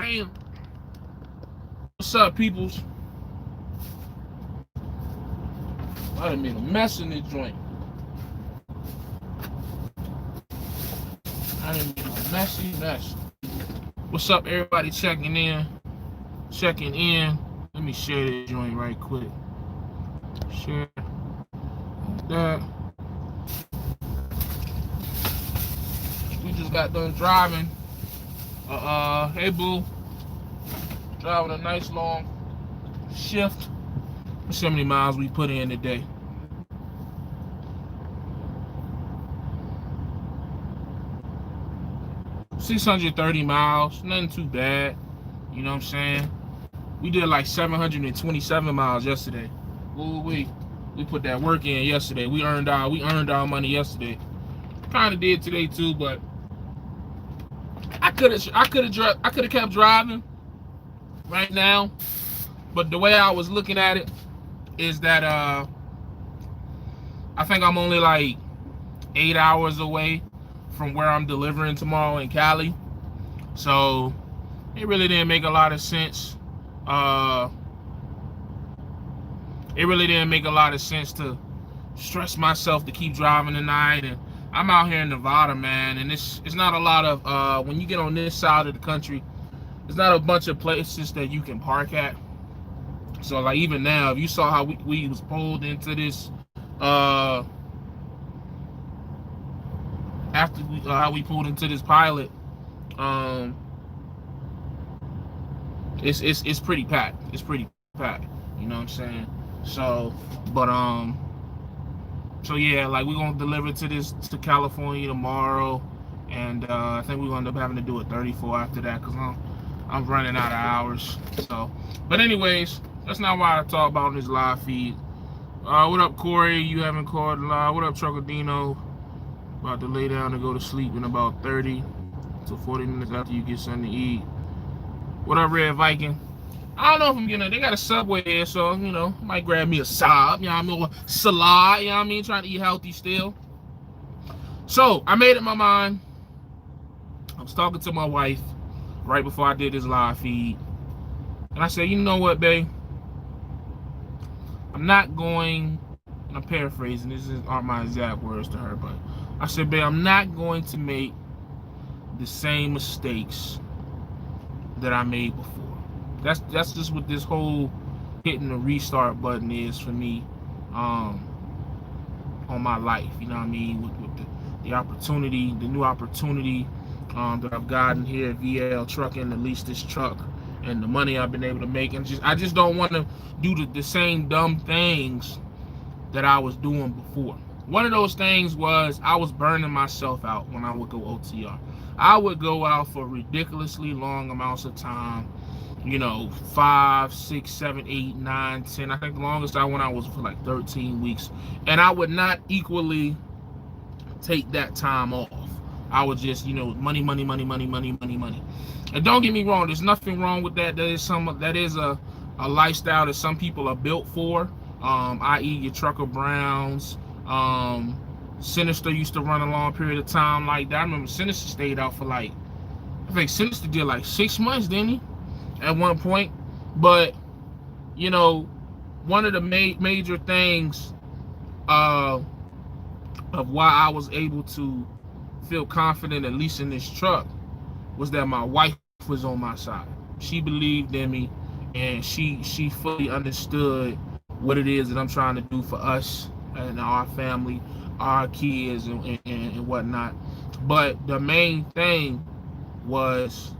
Man, what's up, peoples? I done made a mess in this joint. I done made a messy mess. What's up, everybody checking in? Checking in. Let me share this joint right quick. Share that. We just got done driving. Hey boo. Driving a nice long shift. Let's see how many miles we put in today. 630 miles. Nothing too bad. You know what I'm saying? We did like 727 miles yesterday. Ooh, we put that work in yesterday. We earned our money yesterday. Kind of did today too, but I could have kept driving right now. But the way I was looking at it is that I think I'm only like 8 hours away from where I'm delivering tomorrow in Cali. So it really didn't make a lot of sense. It really didn't make a lot of sense to stress myself to keep driving tonight. And I'm out here in Nevada, man, and it's not a lot of when you get on this side of the country, there's not a bunch of places that you can park at. So like even now, if you saw how we was pulled into this after how we pulled into this pilot, it's pretty packed. It's pretty packed. You know what I'm saying? So, but so yeah, like we're gonna deliver to California tomorrow, and I think we're gonna end up having to do a 34 after that because I'm running out of hours. So, but anyways, that's not why I talk about on this live feed. What up, Corey? You haven't called live. What up, Truckadino? About to lay down and go to sleep in about 30 to 40 minutes after you get something to eat. What up, Red Viking? I don't know if I'm getting it. They got a Subway here, so, you know, might grab me a sub, you know what I mean, or salad, you know what I mean, trying to eat healthy still. So, I made up my mind. I was talking to my wife right before I did this live feed. And I said, you know what, babe? I'm not going, and I'm paraphrasing, aren't my exact words to her, but I said, babe, I'm not going to make the same mistakes that I made before. That's just what this whole hitting the restart button is for me on my life. You know what I mean? With the opportunity, the new opportunity that I've gotten here at VL Trucking, to lease this truck, and the money I've been able to make, and I just don't want to do the same dumb things that I was doing before. One of those things was I was burning myself out when I would go OTR. I would go out for ridiculously long amounts of time, you know, 5, 6, 7, 8, 9, 10. I think the longest I went out was for like 13 weeks. And I would not equally take that time off. I would just, you know, money. And don't get me wrong, there's nothing wrong with that. That is a lifestyle that some people are built for. I.e. your Trucker Browns. Sinister used to run a long period of time like that. I remember Sinister stayed out for like, I think Sinister did like 6 months, didn't he? At one point. But, you know, one of the major things of why I was able to feel confident, at least in this truck, was that my wife was on my side. She believed in me, and she fully understood what it is that I'm trying to do for us and our family, our kids, and whatnot. But the main thing was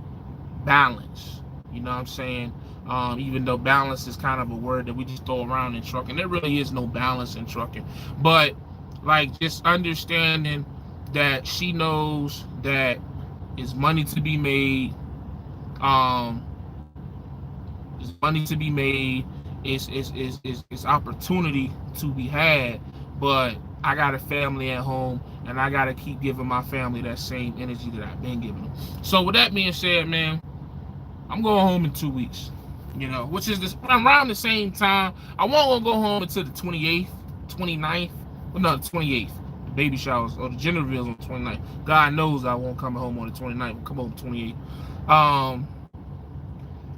balance. You know what I'm saying? Even though balance is kind of a word that we just throw around in trucking, there really is no balance in trucking. But like just understanding that she knows that it's money to be made. It's money to be made. It's opportunity to be had. But I got a family at home, and I got to keep giving my family that same energy that I've been giving them. So with that being said, man, I'm going home in 2 weeks, you know, which is around the same time. I won't go home until the 28th, 29th, well, no, the 28th. The baby showers or the gender reveals on the 29th. God knows I won't come home on the 29th. I'll come home on the 28th.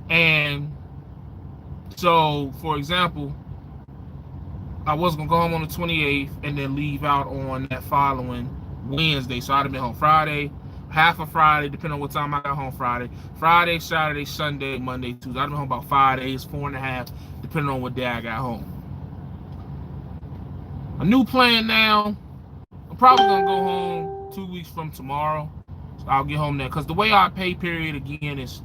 And so, for example, I was gonna go home on the 28th and then leave out on that following Wednesday. So I'd have been home Friday, half of Friday, depending on what time I got home Friday. Friday, Saturday, Sunday, Monday, Tuesday. I'd have been home about 5 days, 4.5, depending on what day I got home. A new plan now. I'm probably gonna go home 2 weeks from tomorrow. So I'll get home there. Cause the way our pay period again is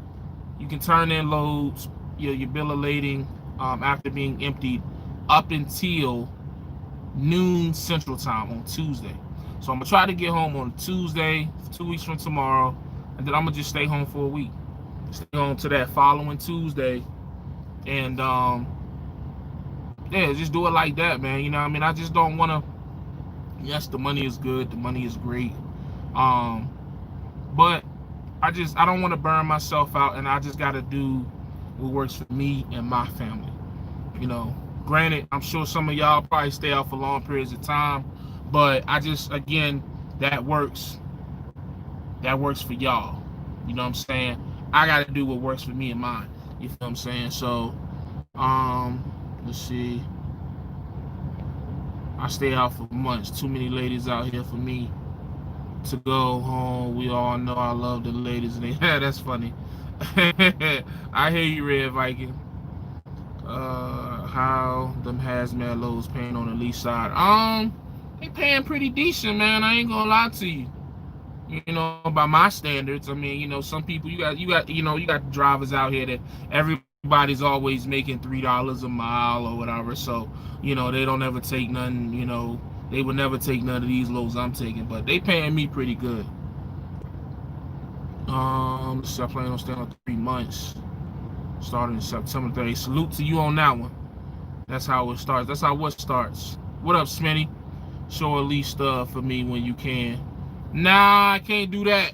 you can turn in loads, your bill of lading after being emptied up until noon Central Time on Tuesday. So I'm gonna try to get home on Tuesday, 2 weeks from tomorrow, and then I'm gonna just stay home for a week. Stay home to that following Tuesday, and yeah, just do it like that, man. You know what I mean? I just don't wanna. Yes, the money is good, the money is great, but I don't want to burn myself out, and I just gotta do what works for me and my family. You know, granted, I'm sure some of y'all probably stay out for long periods of time, but I just, again, that works. That works for y'all. You know what I'm saying? I got to do what works for me and mine. You feel what I'm saying? So, let's see. I stay out for months. Too many ladies out here for me to go home. We all know I love the ladies. And that's funny. I hear you, Red Viking. How them hazmat loads paying on the lease side? They paying pretty decent, man. I ain't gonna lie to you. You know, by my standards. I mean, you know, some people you got drivers out here that everybody's always making $3 a mile or whatever. So, you know, they don't ever take none. You know, they would never take none of these loads I'm taking, but they paying me pretty good. So I plan on staying on 3 months, starting September 30th. Salute to you on that one. That's how it starts. That's how what starts. What up, Smitty? Show at least for me when you can. Nah, I can't do that.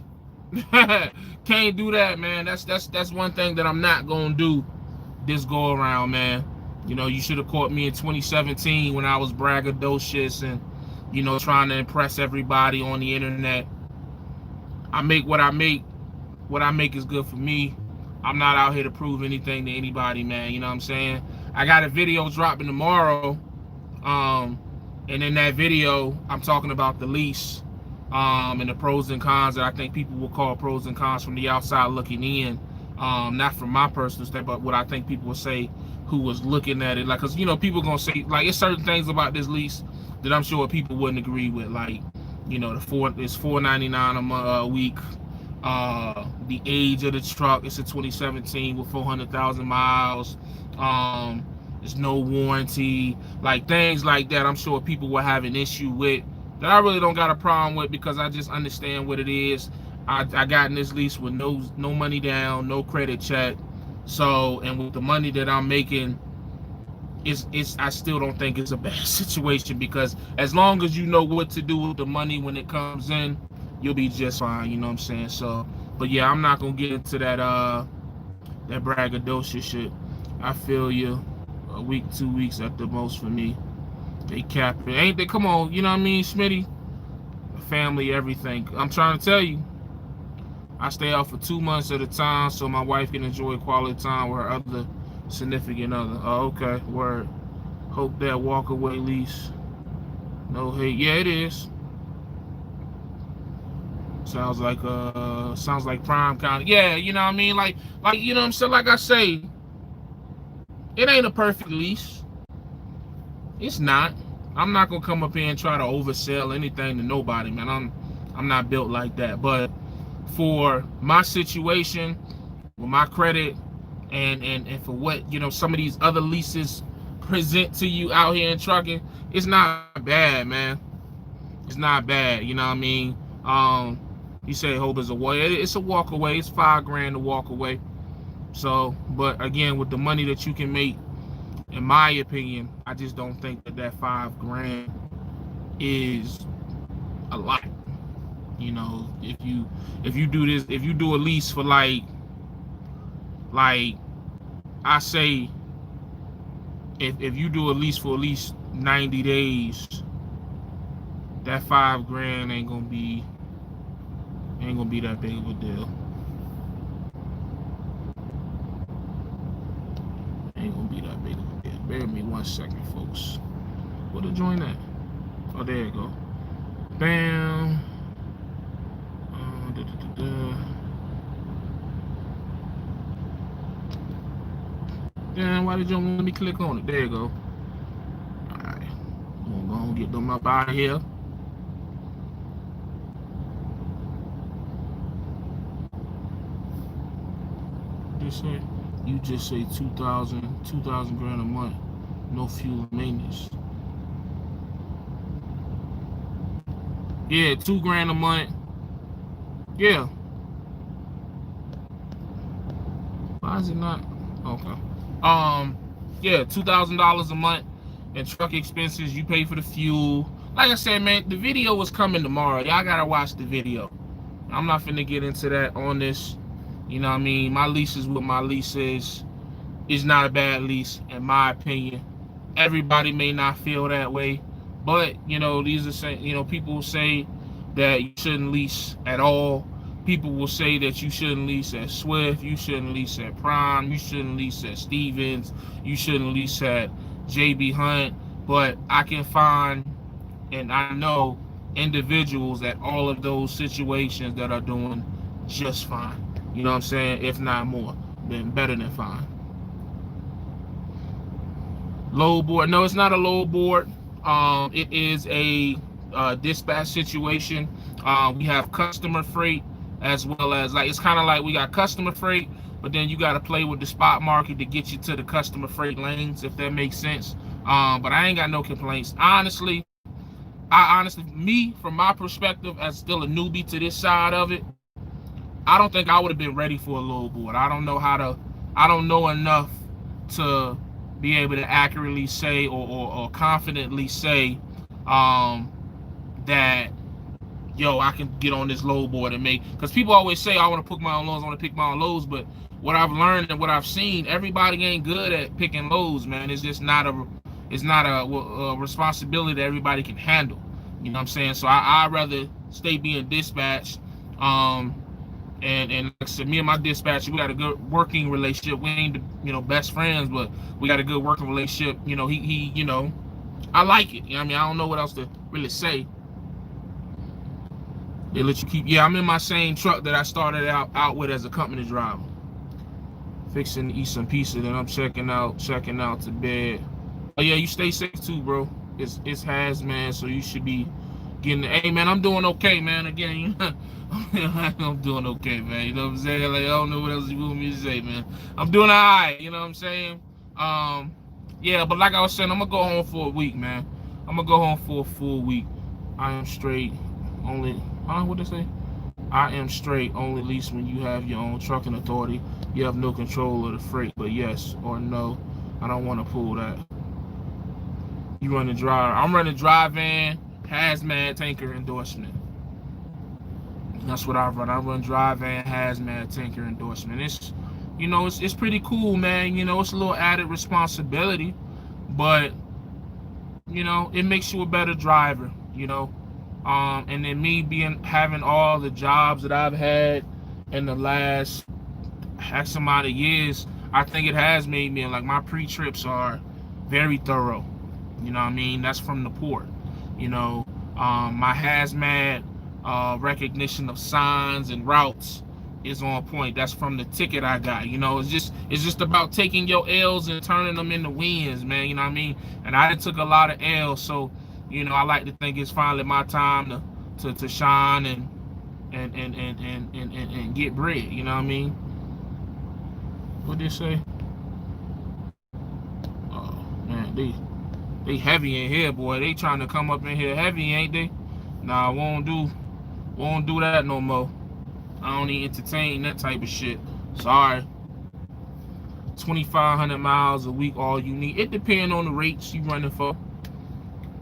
Can't do that, man. That's one thing that I'm not gonna do this go around, man. You know, you should have caught me in 2017 when I was braggadocious and, you know, trying to impress everybody on the internet. I make what I make. What I make is good for me. I'm not out here to prove anything to anybody, man. You know what I'm saying? I got a video dropping tomorrow. And in that video, I'm talking about the lease, and the pros and cons that I think people will call pros and cons from the outside looking in. Not from my personal standpoint, but what I think people will say who was looking at it. Like, cause you know, people gonna say, like, it's certain things about this lease that I'm sure people wouldn't agree with. Like, you know, it's $499 a week. The age of the truck, it's a 2017 with 400,000 miles. There's no warranty, like things like that. I'm sure people will have an issue with that. I really don't got a problem with because I just understand what it is. I got in this lease with no money down, no credit check. So, and with the money that I'm making, it's I still don't think it's a bad situation because as long as you know what to do with the money when it comes in, you'll be just fine. You know what I'm saying? So, but yeah, I'm not gonna get into that braggadocious shit. I feel you. A week, 2 weeks at the most for me. They cap it. Ain't they? Come on, you know what I mean, Smitty? Family, everything. I'm trying to tell you. I stay out for 2 months at a time so my wife can enjoy quality time with her other significant other. Oh, okay. Word. Hope that walk away lease. No hate. Yeah, it is. Sounds like prime kind of, yeah, you know what I mean? Like you know what I'm saying? Like I say, it ain't a perfect lease. It's not. I'm not gonna come up here and try to oversell anything to nobody, man. I'm not built like that. But for my situation, with my credit, and for what, you know, some of these other leases present to you out here in trucking, it's not bad, man. It's not bad, you know what I mean? You say hope is a walk. It's a walk away. It's $5,000 to walk away. So, but again, with the money that you can make, in my opinion, I just don't think that $5,000 is a lot. You know, if you do this, if you do a lease for like I say, if you do a lease for at least 90 days, that $5,000 ain't gonna be that big of a deal. ain't gonna be that big of a deal. Bear with me 1 second, folks. Where the joint at? Oh, there you go. Bam. Da, da, da, da. Damn, why did you want me to click on it? There you go. Alright. I'm gonna get them up out of here. You just say 2,000 grand a month, no fuel maintenance. Yeah, 2 grand a month. Yeah. Why is it not? Okay. Yeah, $2,000 a month and truck expenses. You pay for the fuel. Like I said, man, the video was coming tomorrow. Y'all gotta watch the video. I'm not finna get into that on this. You know what I mean? My lease is what my lease is. It's not a bad lease, in my opinion. Everybody may not feel that way, but you know, these are people will say that you shouldn't lease at all. People will say that you shouldn't lease at Swift, you shouldn't lease at Prime, you shouldn't lease at Stevens, you shouldn't lease at JB Hunt. But I can find, and I know, individuals at all of those situations that are doing just fine. You know what I'm saying? If not more, then better than fine. Load board? No, it's not a load board. It is a dispatch situation. We have customer freight as well as, like, it's kind of like we got customer freight, but then you got to play with the spot market to get you to the customer freight lanes, if that makes sense. But I ain't got no complaints. Honestly, me, from my perspective, as still a newbie to this side of it, I don't think I would have been ready for a load board. I don't know enough to be able to accurately say or confidently say that, yo, I can get on this load board and make, because people always say, I want to pick my own loads, I want to pick my own loads, but what I've learned and what I've seen, everybody ain't good at picking loads, man. It's just not a responsibility that everybody can handle. You know what I'm saying? So I'd rather stay being dispatched. And like I said, me and my dispatcher, we got a good working relationship. We ain't best friends, but we got a good working relationship. He I like it. You know what I mean? I don't know what else to really say. They let you keep. Yeah, I'm in my same truck that I started out with as a company driver. Fixing to eat some pizza, then I'm checking out to bed. Oh yeah, you stay safe too, bro. It's hazmat, so you should be getting. Hey man, I'm doing okay, man. Again, I'm doing okay, man. You know what I'm saying? Like, I don't know what else you want me to say, man. I'm doing all right. You know what I'm saying? Yeah, but like I was saying, I'm gonna go home for a week, man. I'm gonna go home for a full week. I am straight. Only, what they say? I am straight. Only lease when you have your own trucking authority. You have no control of the freight. But yes or no, I don't want to pull that. You run the drive. I'm running dry van, hazmat, tanker endorsement. That's what I run. I run dry van, hazmat, tanker endorsement. It's pretty cool, man. It's a little added responsibility, but it makes you a better driver. And then me having all the jobs that I've had in the last X amount of years, I think it has made me, like, my pre-trips are very thorough. You know what I mean? That's from the port. My hazmat recognition of signs and routes is on point. That's from the ticket I got. It's just about taking your L's and turning them into wins, man. You know what I mean? And I took a lot of L's, so I like to think it's finally my time to shine and get bread. You know what I mean? What they say? Oh man, they heavy in here, boy. They trying to come up in here heavy, ain't they? Nah, won't do that no more. I don't even entertain that type of shit. Sorry. 2,500 miles a week, all you need. It depends on the rates you running for.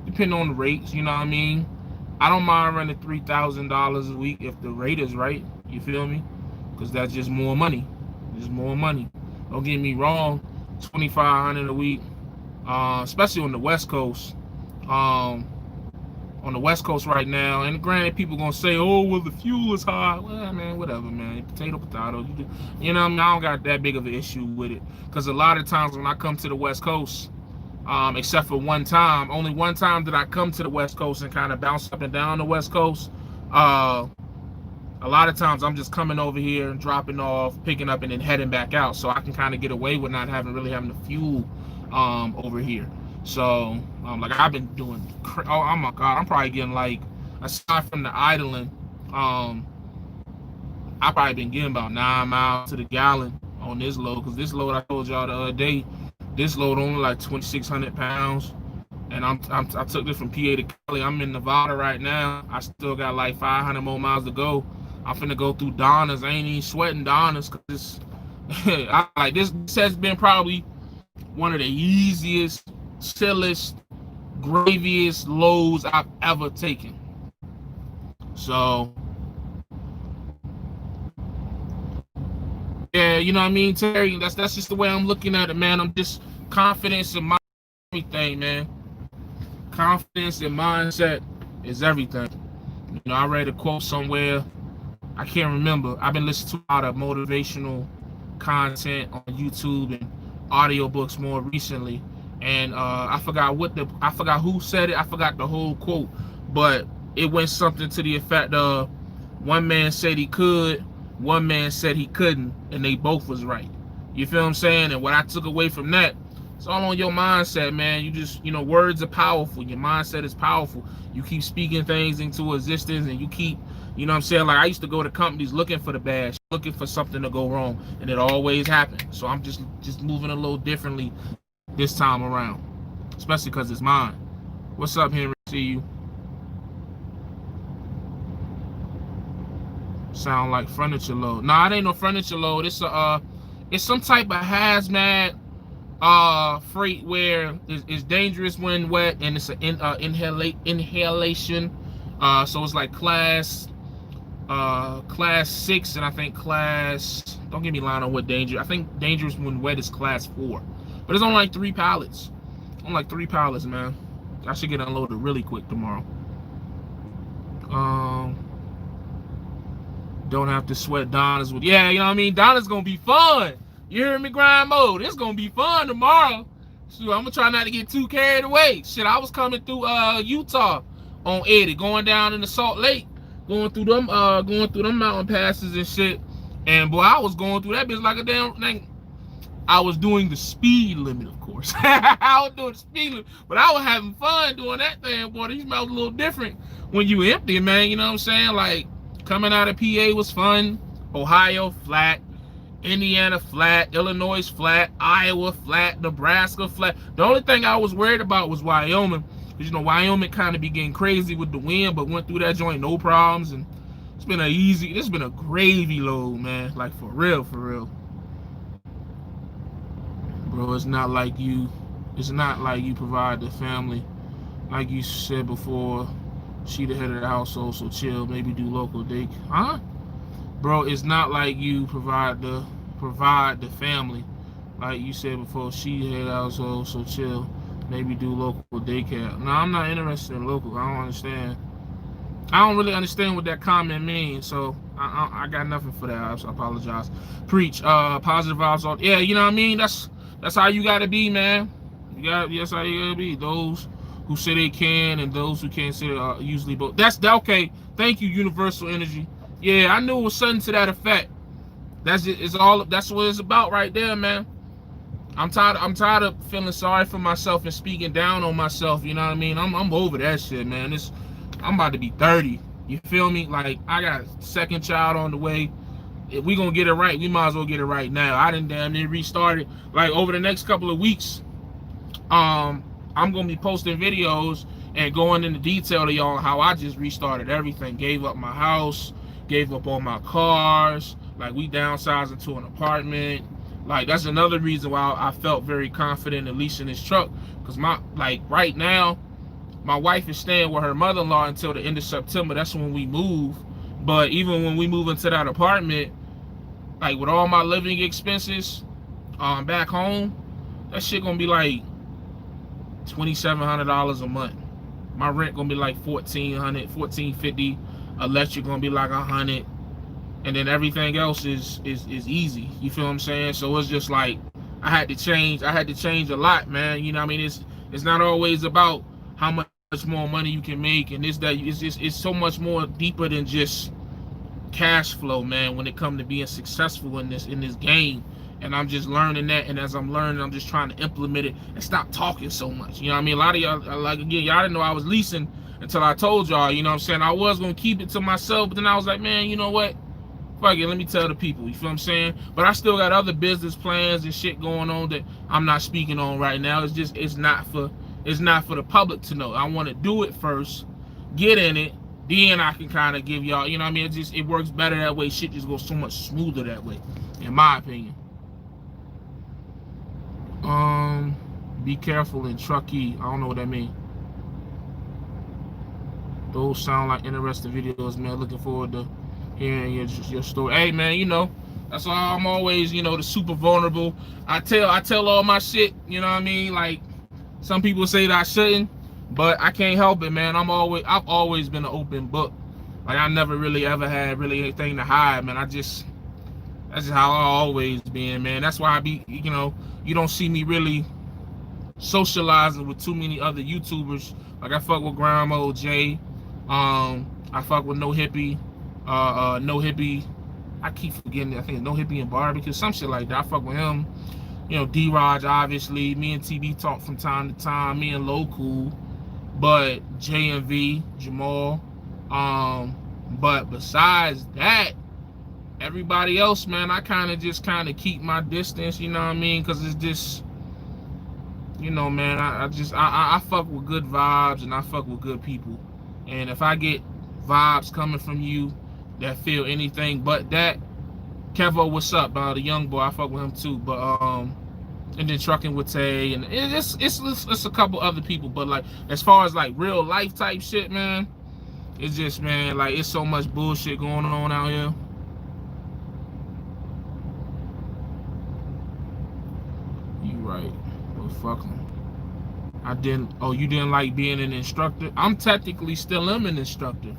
Depending on the rates, you know what I mean? I don't mind running $3,000 a week if the rate is right. You feel me? Because that's just more money. Just more money. Don't get me wrong. 2,500 a week, especially on the West Coast, on the West Coast right now. And granted, people gonna say, "Oh, well, the fuel is high." Well, man, whatever, man. Potato, potato. You know, what I mean, I don't got that big of an issue with it, because a lot of times when I come to the West Coast, except for one time, only one time did I come to the West Coast and kind of bounce up and down the West Coast. A lot of times I'm just coming over here and dropping off, picking up, and then heading back out, so I can kind of get away with not really having the fuel over here. So like I've been doing, oh my God, I'm probably getting, like, aside from the idling, I probably been getting about 9 miles to the gallon on this load, because this load I told y'all the other day, this load only like 2,600 pounds. And I took this from PA to Cali. I'm in Nevada right now. I still got like 500 more miles to go. I'm finna go through Donna's. I ain't even sweating Donna's, because this has been probably one of the easiest, chillest, graviest loads I've ever taken. So yeah, you know what I mean, Terry? That's just the way I'm looking at it, man. I'm just confidence in my everything, man. Confidence and mindset is everything. You know, I read a quote somewhere. I can't remember. I've been listening to a lot of motivational content on YouTube and audiobooks more recently. And I forgot who said it. I forgot the whole quote. But it went something to the effect of, one man said he could, one man said he couldn't, and they both was right. You feel what I'm saying? And what I took away from that, it's all on your mindset, man. You just, words are powerful. Your mindset is powerful. You keep speaking things into existence, and you keep, you know what I'm saying? Like, I used to go to companies looking for the bad, looking for something to go wrong, and it always happened. So I'm just moving a little differently this time around, especially because it's mine. What's up, Henry? See you. Sound like furniture load. Nah, it ain't no furniture load. It's some type of hazmat freight where it's dangerous when wet, and it's an inhalation. So it's like class 6, and I think don't get me lying on what danger. I think dangerous when wet is class 4, but it's on like 3 pallets. Man. I should get unloaded really quick tomorrow. Don't have to sweat Donna's with. Yeah, you know what I mean? Donna's gonna be fun. You hear me, grind mode? It's gonna be fun tomorrow. Shoot, I'm gonna try not to get too carried away. Shit, I was coming through Utah on Eddie, going down into Salt Lake, going through them mountain passes and shit. And boy, I was going through that bitch like a damn thing. I was doing the speed limit, of course. I was doing the speed limit, but I was having fun doing that thing, boy. These miles a little different when you empty, man. You know what I'm saying? Like, coming out of PA was fun. Ohio, flat. Indiana, flat. Illinois, flat. Iowa, flat. Nebraska, flat. The only thing I was worried about was Wyoming. Because, Wyoming kind of be getting crazy with the wind, but went through that joint, no problems. And it's been a gravy load, man. Like, for real, for real. Bro, it's not like you provide the family. Like you said before, she the head of the household, so chill, maybe do local day. Huh? Bro, it's not like you provide the family. Like you said before, she the head of the household, so chill, maybe do local daycare. No, I'm not interested in local. I don't really understand what that comment means, so I got nothing for that. I apologize. Preach. Positive vibes on. Yeah, you know what I mean? That's how you gotta be, man. That's how you gotta be. Those who say they can and those who can't say usually both. That's okay. Thank you, Universal Energy. Yeah, I knew it was something to that effect. That's it. That's what it's about right there, man. I'm tired of feeling sorry for myself and speaking down on myself. You know what I mean? I'm over that shit, man. I'm about to be 30. You feel me? Like, I got a second child on the way. If we gonna get it right, we might as well get it right now. I done damn near restarted. Like, over the next couple of weeks, I'm gonna be posting videos and going into detail to y'all how I just restarted everything. Gave up my house, gave up all my cars. Like, we downsized into an apartment. Like, that's another reason why I felt very confident in leasing this truck. Cause right now, my wife is staying with her mother-in-law until the end of September. That's when we move. But even when we move into that apartment, like, with all my living expenses back home, that shit gonna be like $2,700 a month. My rent gonna be like 1,400, 1,450. Electric gonna be like 100, and then everything else is easy. You feel what I'm saying? So it's just like I had to change. I had to change a lot, man. You know what I mean? It's not always about how much more money you can make, and it's so much more deeper than just cash flow, man, when it comes to being successful in this game. And I'm just learning that, and as I'm learning, I'm just trying to implement it and stop talking so much. You know what I mean? A lot of y'all, like, again, y'all didn't know I was leasing until I told y'all. You know what I'm saying? I was gonna keep it to myself, but then I was like, man, you know what, fuck it, let me tell the people. You feel what I'm saying? But I still got other business plans and shit going on that I'm not speaking on right now. It's not for the public to know. I want to do it first, get in it, then I can kind of give y'all, you know what I mean? It works better that way. Shit just goes so much smoother that way, in my opinion. Be careful in Truckee. I don't know what that means. Those sound like interesting videos, man. Looking forward to hearing your story. Hey, man, you know, that's why I'm always, you know, the super vulnerable. I tell all my shit, you know what I mean? Like, some people say that I shouldn't, but I can't help it, man. I've always been an open book. Like, I never really ever had really anything to hide, man. That's just how I always been, man. That's why I be, you know, you don't see me really socializing with too many other YouTubers. Like, I fuck with Grandma Jay. I fuck with No Hippie. No Hippie. I keep forgetting. I think it's No Hippie and Barbecue, some shit like that. I fuck with him. You know, D-Raj, obviously. Me and TB talk from time to time. Me and Local. But J and V, Jamal. But besides that, everybody else, man, I kind of keep my distance, you know what I mean? Because it's just, you know, man, I fuck with good vibes, and I fuck with good people. And if I get vibes coming from you that feel anything but that, Kevo, what's up, the young boy? I fuck with him too. But and then Trucking with Tay, and it's a couple other people. But like, as far as like real life type shit, man, it's just, man, like, it's so much bullshit going on out here. You right. Well, fuck them. You didn't like being an instructor? I'm technically still am an instructor.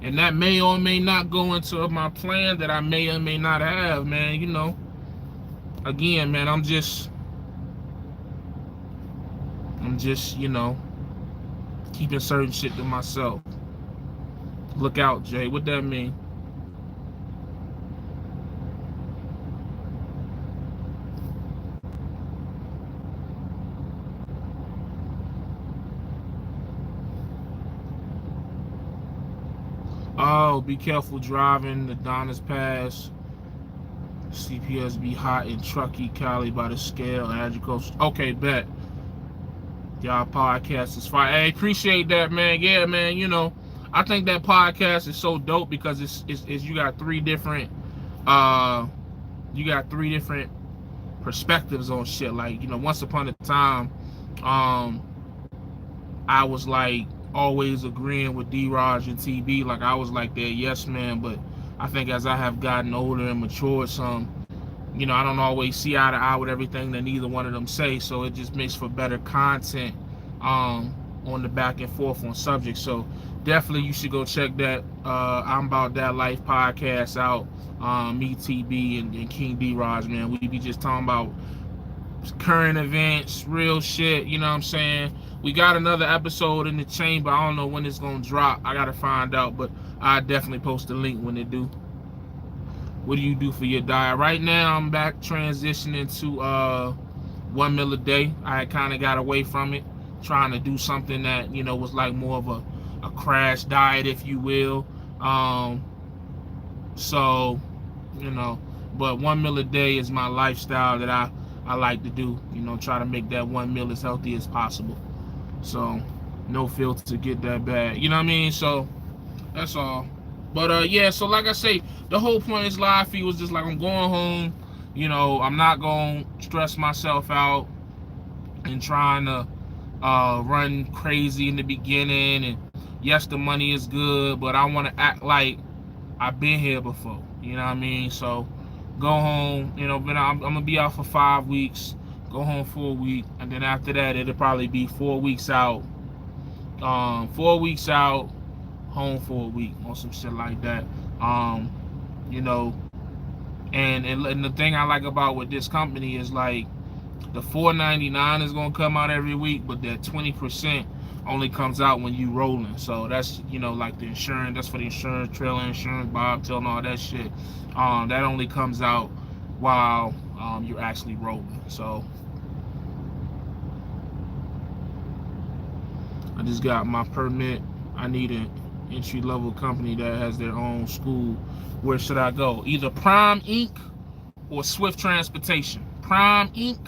And that may or may not go into my plan that I may or may not have, man. You know, again, man, I'm just, you know, keeping certain shit to myself. Look out, Jay. What that mean? Oh, be careful driving the Donna's Pass. CPS be hot in Truckee, Cali by the scale, agriculture. Okay, bet. Y'all podcast is fire. Hey, appreciate that, man. Yeah, man, you know, I think that podcast is so dope because it's you got three different perspectives on shit. Like, you know, once upon a time, I was like always agreeing with D-Raj and TB. Like, I was like that yes man, but I think as I have gotten older and matured some, you know, I don't always see eye to eye with everything that neither one of them say, so it just makes for better content on the back and forth on subjects. So definitely you should go check that I'm About That Life podcast out. Me, TB, and King D-Raj, man. We be just talking about current events, real shit, you know what I'm saying? We got another episode in the chamber. I don't know when it's gonna drop. I gotta find out, but I definitely post a link when it do. What do you do for your diet? Right now, I'm back transitioning to 1 meal a day. I kind of got away from it, trying to do something that, you know, was like more of a crash diet, if you will. So, you know, but 1 meal a day is my lifestyle that I like to do. You know, try to make that 1 meal as healthy as possible. So, no filter to get that bad. You know what I mean? So, that's all. But yeah, so like I say, the whole point of this live feed was just like, I'm going home. You know, I'm not going to stress myself out and trying to run crazy in the beginning. And yes, the money is good, but I want to act like I've been here before. You know what I mean? So go home. You know, I'm going to be out for 5 weeks. Go home for a week. And then after that, it'll probably be 4 weeks out. 4 weeks out, home for a week or some shit like that. Um, you know, and the thing I like about with this company is like the $4.99 is gonna come out every week, but that 20% only comes out when you rolling. So that's, like the insurance. That's for the insurance, trailer insurance, bobtail, and all that shit. That only comes out while you're actually rolling. So I just got my permit. I need an entry level company that has their own school. Where should I go? Either Prime Inc. or Swift Transportation. Prime Inc.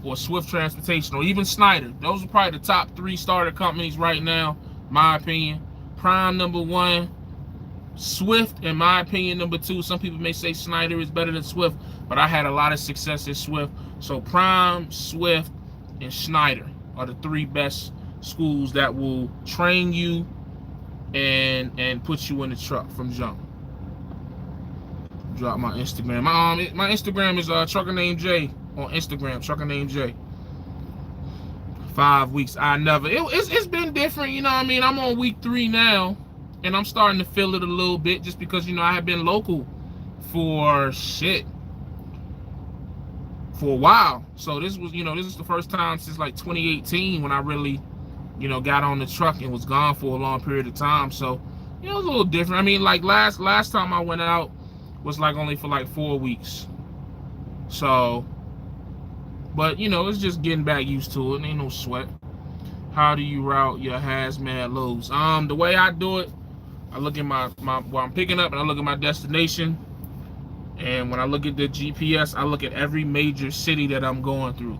or Swift Transportation, or even Snyder. Those are probably the top 3 starter companies right now, my opinion. Prime number 1, Swift, in my opinion, number 2. Some people may say Snyder is better than Swift, but I had a lot of success at Swift. So Prime, Swift, and Snyder are the 3 best schools that will train you and put you in the truck from jump. Drop my Instagram. My Instagram is Trucker Named Jay on Instagram. Trucker Named Jay. 5 weeks. It's been different. You know what I mean? I'm on week 3 now, and I'm starting to feel it a little bit just because I have been local for a while. So this is the first time since like 2018 when I really got on the truck and was gone for a long period of time. So it was a little different. I mean, like last time I went out was like only for like 4 weeks. So, but it's just getting back used to it. Ain't no sweat. How do you route your hazmat loads? The way I do it, I look at my what I'm picking up, and I look at my destination. And when I look at the GPS, I look at every major city that I'm going through,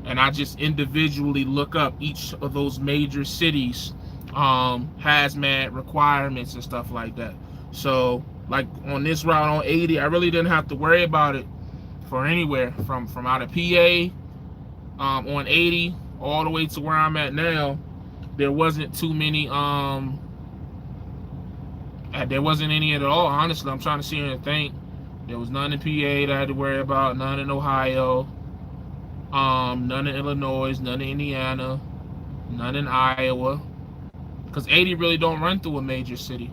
and I just individually look up each of those major cities hazmat requirements and stuff like that. So like on this route on 80, I really didn't have to worry about it for anywhere from out of PA on 80 all the way to where I'm at now. There wasn't too many there wasn't any at all. Honestly, I'm trying to see and think. There was none in PA that I had to worry about, none in Ohio, none in Illinois, none in Indiana, none in Iowa. Because 80 really don't run through a major city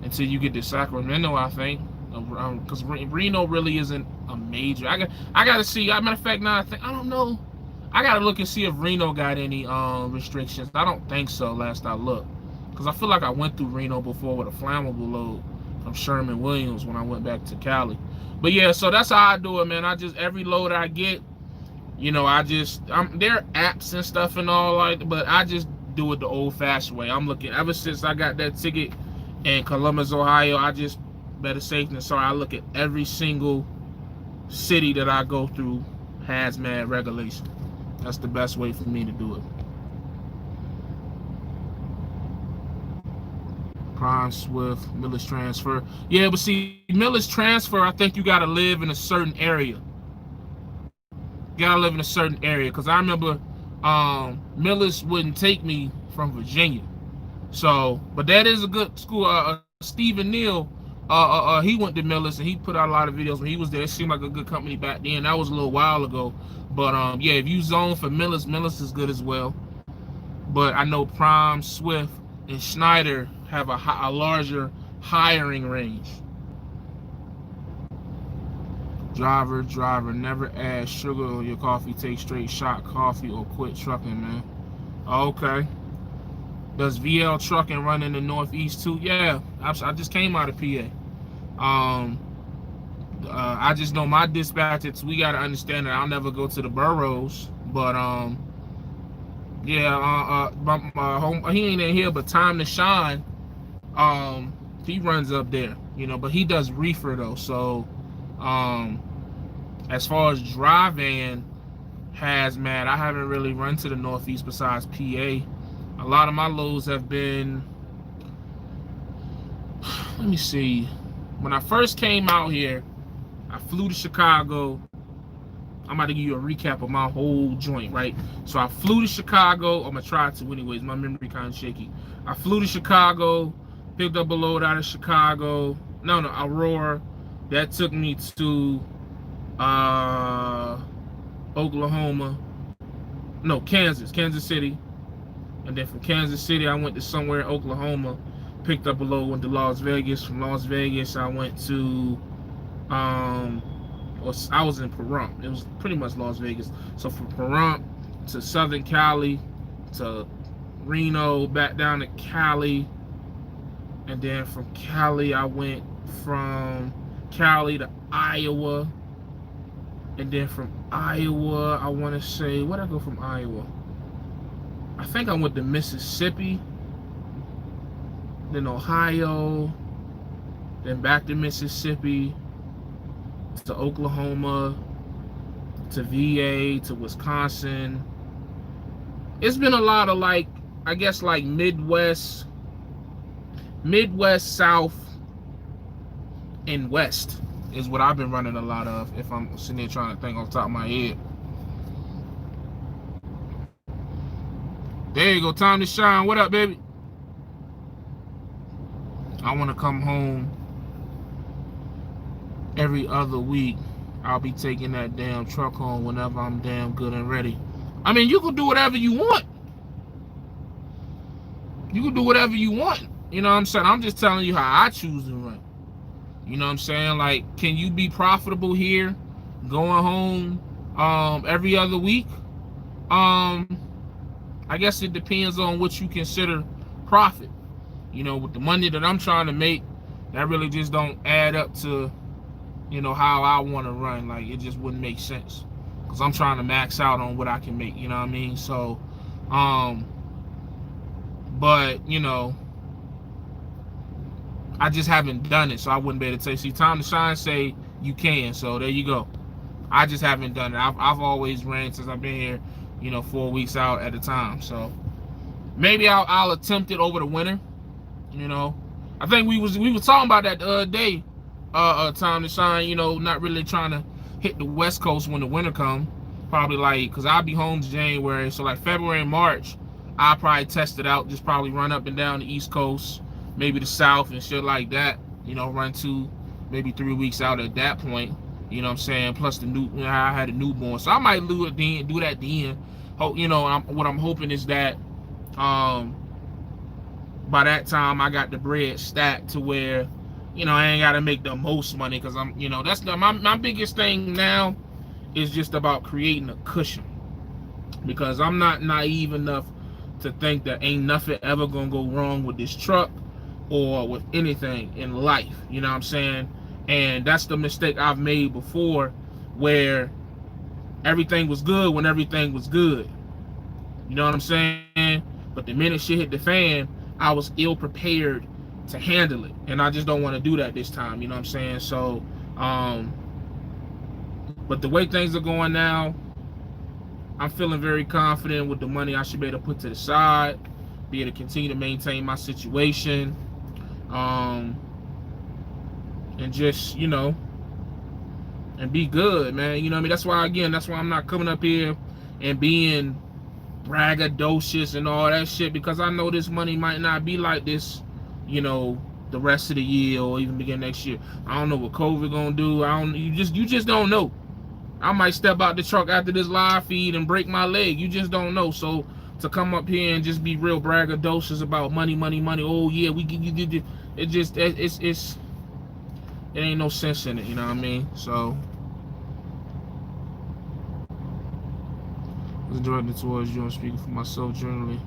until you get to Sacramento, I think. Because Reno really isn't a major. I got to see. Matter of fact, now I don't know. I got to look and see if Reno got any restrictions. I don't think so. Last I looked, because I feel like I went through Reno before with a flammable load from Sherman-Williams when I went back to Cali. But yeah, so that's how I do it, man. Every load I get, there are apps and stuff and all like, but I just do it the old-fashioned way. I'm looking ever since I got that ticket in Columbus, Ohio. I just better safe than sorry. I look at every single city that I go through hazmat regulation. That's the best way for me to do it. Prime, Swift, Miller's Transfer. Yeah, but see, Miller's Transfer, I think you got to live in a certain area. You got to live in a certain area. Because I remember Miller's wouldn't take me from Virginia. So, but that is a good school. Stephen Neal, he went to Miller's and he put out a lot of videos when he was there. It seemed like a good company back then. That was a little while ago. But yeah, if you zone for Miller's is good as well. But I know Prime, Swift, and Schneider have a larger hiring range. Driver, never add sugar on your coffee. Take straight shot coffee or quit trucking, man. Okay. Does VL trucking run in the Northeast too? Yeah, I just came out of PA. I just know my dispatchers. We gotta understand that I'll never go to the boroughs, but yeah, he ain't in here, but Time to Shine, he runs up there, but he does reefer though. So, as far as dry van hazmat, I haven't really run to the Northeast besides PA. A lot of my loads have been, let me see. When I first came out here, I flew to Chicago. I'm about to give you a recap of my whole joint, right? So I flew to Chicago. I'm gonna try to anyways. My memory kind of shaky. I flew to Chicago, picked up a load out of Chicago. No, Aurora. That took me to Oklahoma. No, Kansas City. And then from Kansas City, I went to somewhere in Oklahoma, picked up a load, went to Las Vegas. From Las Vegas, I went to, I was in Pahrump. It was pretty much Las Vegas. So from Pahrump to Southern Cali to Reno, back down to Cali. And then from Cali, I went from Cali to Iowa. And then from Iowa, I want to say, where'd I go from Iowa? I think I went to Mississippi, then Ohio, then back to Mississippi, to Oklahoma, to VA, to Wisconsin. It's been a lot of like, I guess like Midwest, South, and West is what I've been running a lot of, if I'm sitting there trying to think off the top of my head. There you go, time to shine. What up, baby? I want to come home every other week. I'll be taking that damn truck home whenever I'm damn good and ready. I mean, you can do whatever you want. You can do whatever you want. You know what I'm saying? I'm just telling you how I choose to run. You know what I'm saying? Like, can you be profitable here, going home every other week? I guess it depends on what you consider profit. You know, with the money that I'm trying to make, that really just don't add up to, you know, how I want to run. Like, it just wouldn't make sense, because I'm trying to max out on what I can make. You know what I mean? So, but you know, I just haven't done it, so I wouldn't be able to say. See, Time to Shine say you can, so there you go. I just haven't done it. I've always ran since I've been here, you know, 4 weeks out at a time. So maybe I'll attempt it over the winter. You know, I think we was talking about that the other day. Time to Shine. You know, not really trying to hit the West Coast when the winter come. Probably like, cause I'll be home in January, so like February and March, I'll probably test it out. Just probably run up and down the East Coast, maybe the South and shit like that. You know, run 2, maybe 3 weeks out at that point. You know what I'm saying? Plus the new, you know, I had a newborn, so I might do that then. You know, what I'm hoping is that by that time I got the bread stacked to where, you know, I ain't got to make the most money, because I'm, you know, that's my biggest thing now is just about creating a cushion, because I'm not naive enough to think that ain't nothing ever gonna go wrong with this truck or with anything in life. You know what I'm saying? And that's the mistake I've made before, where everything was good when everything was good. You know what I'm saying? But the minute shit hit the fan, I was ill prepared to handle it. And I just don't want to do that this time. You know what I'm saying? So, but the way things are going now, I'm feeling very confident with the money I should be able to put to the side, be able to continue to maintain my situation, and just, you know, and be good, man. You know what I mean? That's why I'm not coming up here and being braggadocious and all that shit, because I know this money might not be like this, you know, the rest of the year or even begin next year. I don't know what COVID gonna do. You just don't know. I might step out the truck after this live feed and break my leg. You just don't know. So to come up here and just be real braggadocious about money, oh yeah, we get it ain't no sense in it, you know what I mean? So I was directed towards you. I'm speaking for myself generally.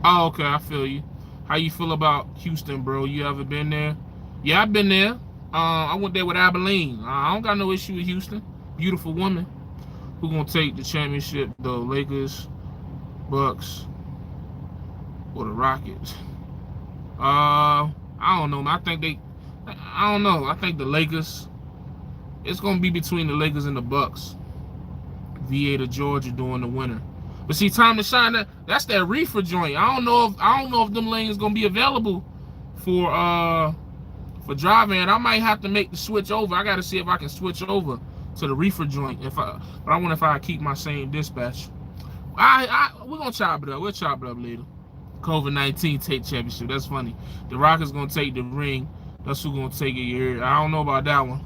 Oh, okay, I feel you. How you feel about Houston, bro? You ever been there? Yeah, I've been there. I went there with Abilene. I don't got no issue with Houston. Beautiful woman. Who gonna take the championship? The Lakers, Bucks, or the Rockets? I don't know. I don't know. I think the Lakers. It's gonna be between the Lakers and the Bucks. VA to Georgia during the winter. But see, Time to Shine, that's that reefer joint. I don't know if them lanes gonna be available for driving. And I might have to make the switch over. I gotta see if I can switch over to the reefer joint. But I wonder if I keep my same dispatch. We're gonna chop it up. We'll chop it up later. COVID-19 take championship. That's funny. The Rockets gonna take the ring. That's who gonna take it here. I don't know about that one.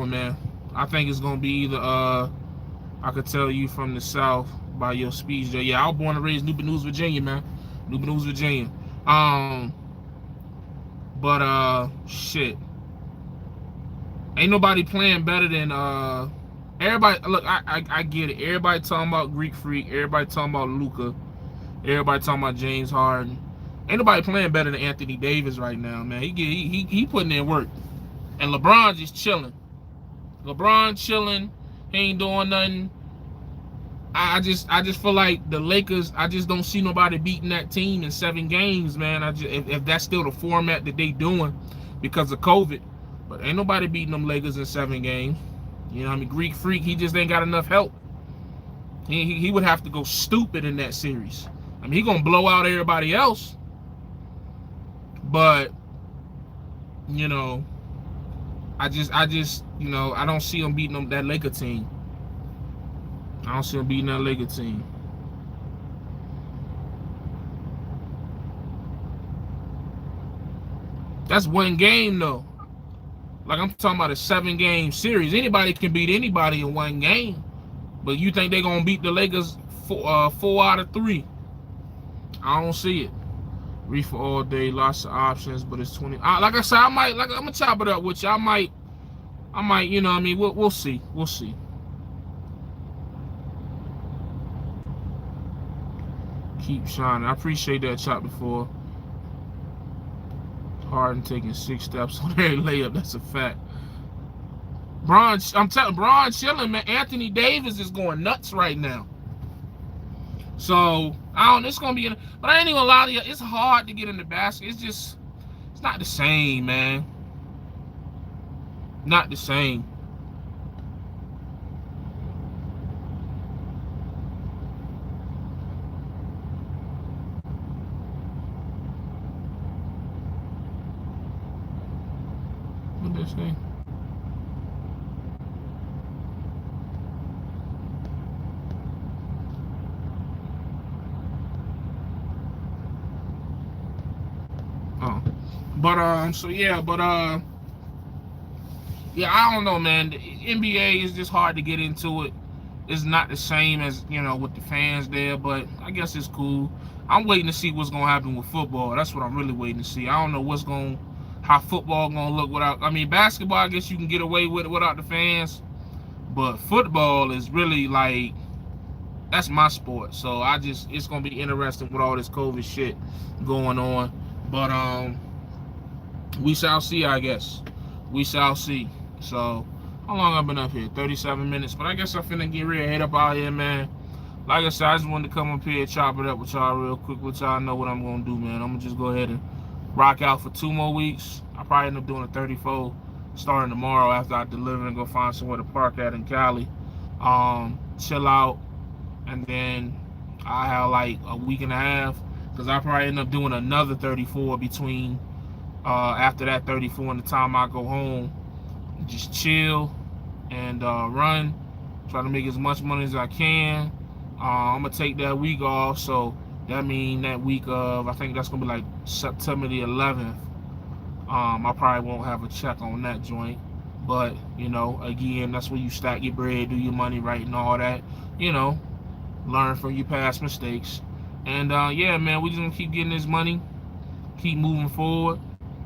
man. I think it's gonna be either I could tell you from the South by your speech there. Yeah, I was born and raised Newport News, Virginia, man. Newport News, Virginia. But shit. Ain't nobody playing better than everybody. Look, I get it. Everybody talking about Greek Freak. Everybody talking about Luka. Everybody talking about James Harden. Ain't nobody playing better than Anthony Davis right now, man. He putting in work. And LeBron just chilling. LeBron chilling. He ain't doing nothing. I just feel like the Lakers. I just don't see nobody beating that team in 7 games, man. If that's still the format that they doing because of COVID, but ain't nobody beating them Lakers in 7 games. You know what I mean? Greek Freak, he just ain't got enough help. He would have to go stupid in that series. I mean, he gonna blow out everybody else, but you know, I just you know, I don't see him beating them that Laker team. I don't see him beating that Laker team. That's 1 game though. Like I'm talking about a 7-game series. Anybody can beat anybody in 1 game. But you think they're gonna beat the Lakers 4 out of 3? I don't see it. Reefer all day, lots of options, but it's 20. Like I said, I'm gonna chop it up with you. I might, you know what I mean? We'll see. We'll see. Keep shining. I appreciate that chop before. Harden taking 6 steps on every layup. That's a fact. I'm telling Bron chilling, man. Anthony Davis is going nuts right now. So it's gonna be. But I ain't even gonna lie to you. It's hard to get in the basket. It's not the same, man. Not the same. What did they say? Oh, but so yeah, yeah, I don't know, man. The NBA is just hard to get into it. It's not the same as, you know, with the fans there, but I guess it's cool. I'm waiting to see what's gonna happen with football. That's what I'm really waiting to see. I don't know how football gonna look without. I mean, basketball, I guess you can get away with it without the fans, but football is really like, that's my sport. So it's gonna be interesting with all this COVID shit going on. But we shall see, I guess. We shall see. So, how long I've been up here? 37 minutes. But I guess I'm finna get ready to head up out here, man. Like I said, I just wanted to come up here and chop it up with y'all real quick. Let y'all know what I'm gonna do, man. I'm gonna just go ahead and rock out for 2 more weeks. I'll probably end up doing a 34 starting tomorrow after I deliver and go find somewhere to park at in Cali. Chill out. And then I have like a week and a half, because I probably end up doing another 34 between after that 34 and the time I go home. Just chill and run, try to make as much money as I can. I'm gonna take that week off, so that means that week of, I think that's gonna be like September the 11th. I probably won't have a check on that joint, but you know, again, that's where you stack your bread, do your money right, and all that. You know, learn from your past mistakes. And yeah, man, we just gonna keep getting this money, keep moving forward.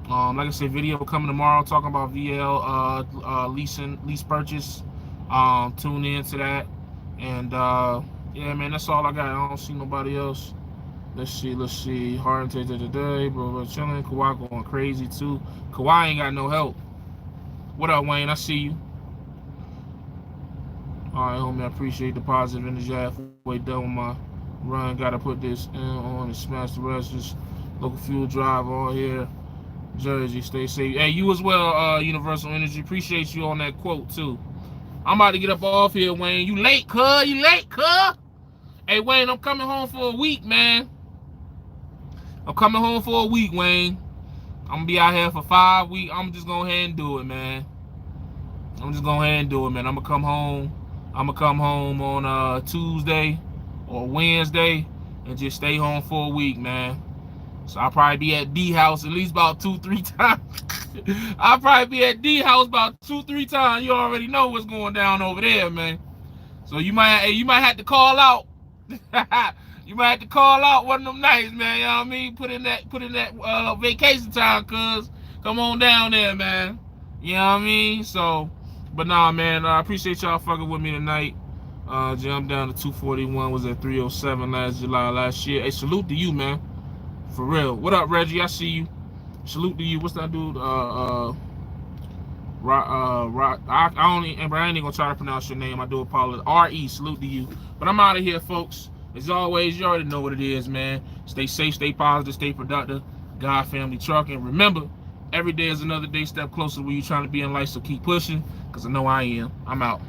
Like I said, video coming tomorrow talking about VL lease purchase. Tune in to that. And yeah, man, that's all I got. I don't see nobody else. Let's see. Harden takes it today, bro. Chilling. Kawhi going crazy too. Kawhi ain't got no help. What up, Wayne? I see you. All right, homie. I appreciate the positive energy. Halfway done with my run. Gotta put this in on and smash the rest. Just local fuel drive on here. Jersey, stay safe. Hey, you as well, Universal Energy. Appreciate you on that quote too. I'm about to get up off here, Wayne. You late, cuz? You late, cuz? Hey, Wayne, I'm coming home for a week, man. I'm coming home for a week, Wayne. I'm gonna be out here for 5 weeks. I'm just going ahead and do it, man. I'm gonna come home. I'm gonna come home on Tuesday or Wednesday and just stay home for a week, man. So I'll probably be at D house at least about 2-3 times. I'll probably be at D house about 2-3 times. You already know what's going down over there, man. So you might have to call out. You might have to call out one of them nights, man. You know what I mean? Put in that vacation time, cuz. Come on down there, man. You know what I mean? So, but nah, man. I appreciate y'all fucking with me tonight. Jumped down to 241. Was at 307 last year. Hey, salute to you, man. For real. What up, Reggie? I see you. Salute to you. What's that dude? I ain't even gonna try to pronounce your name. I do apologize. R.E. Salute to you. But I'm out of here, folks. As always, you already know what it is, man. Stay safe, stay positive, stay productive. God, family, trucking. Remember, every day is another day step closer to where you're trying to be in life, so keep pushing, because I know I am. I'm out.